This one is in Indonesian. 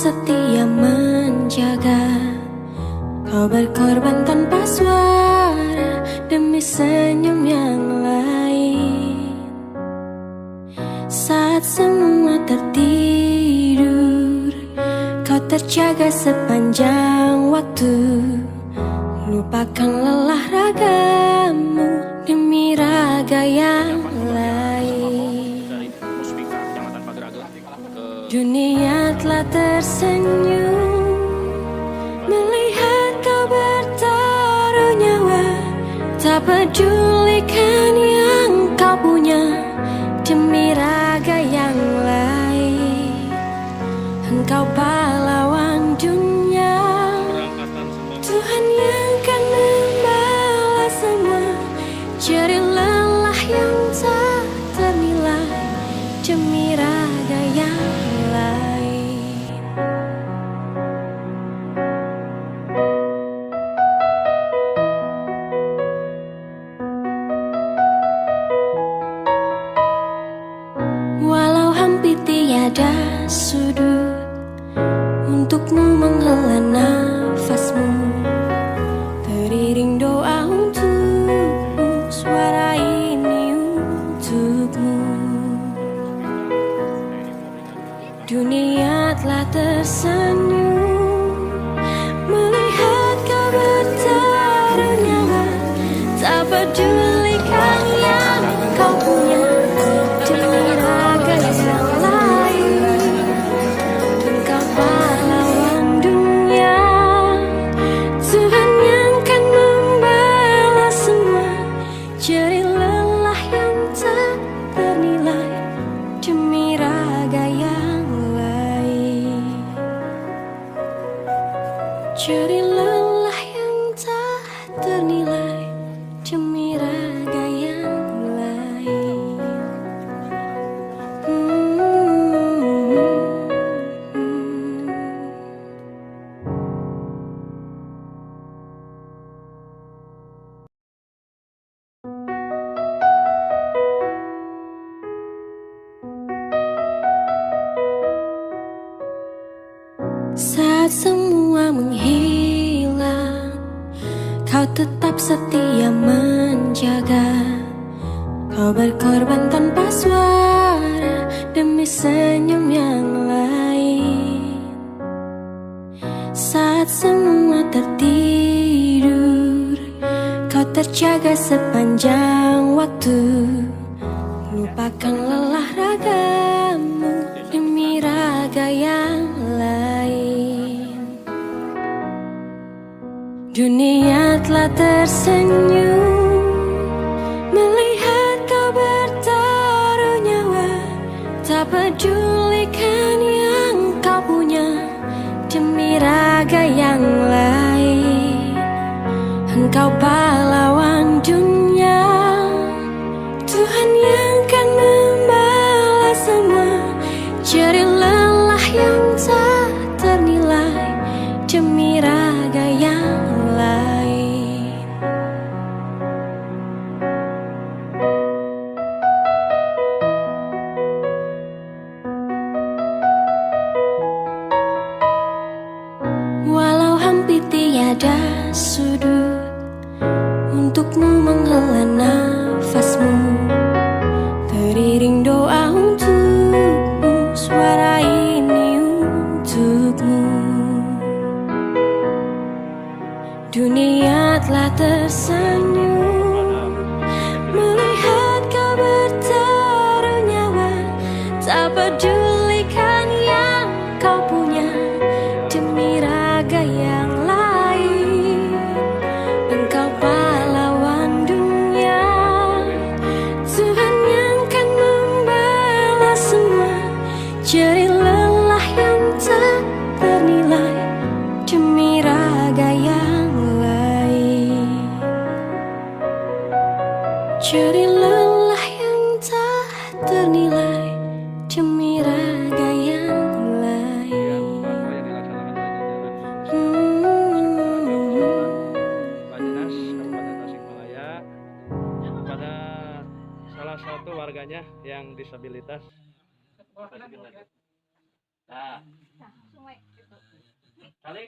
setia menjaga. Kau berkorban tanpa suara demi senyum yang lain. Saat semua tertidur, kau terjaga sepanjang waktu. Lupakan lelah ragamu demi raga yang lain. Dunia telah tersenyum melihat kau bertaruh nyawa. Tak pedulikan yang kau punya demi raga yang lain. Engkau pahlawan dunia, Tuhan yang kan membalas semua. Jerih lelah yang tak ternilai demi raga yang lain. Walau hampir tiada sudut untukmu menghela nafasmu, teriring doa untukmu, suara ini untukmu. Dunia telah tersenyum melihat kau bertaruh nyawa. Tak pedulikan yang kau punya demi raga yang lain. Engkau pahlawan dunia, Tuhan yang kan membalas semua. Jerih lelah yang tak ternilai demi raga yang lain. Jerih lelah yang tak ternilai demi raga yang lain. Saat semua menghilang, kau tetap setia menjaga. Kau berkorban tanpa suara demi senyum yang lain. Saat semua tertidur, kau terjaga sepanjang waktu. Lupakan lelah ragamu demi raga yang lain. Dunia telah tersenyum melihat kau bertaruh nyawa. Tak pedulikan yang kau punya demi raga yang lain. Engkau pahlawan dunia, Tuhan yang kan membalas semua. Jerih lelah yang tak ternilai demi raga yang lain. Walau hampir tiada sudut untukmu menghela nafasmu, teriring doa untukmu, suara ini untukmu. Dunia telah tersenyum melihat kau bertaruh nyawa. Tak pedulikan yang kau punya demi raga yang lain. Engkau pahlawan dunia, Tuhan yang kan membalas semua. Jerih lelah yang tak ternilai demi raga yang lain. Jerih lelah yang tak ternilai demi raga yang lain. Kepada salah satu warganya yang disabilitas. Nah, Nah, langsung we gitu. kali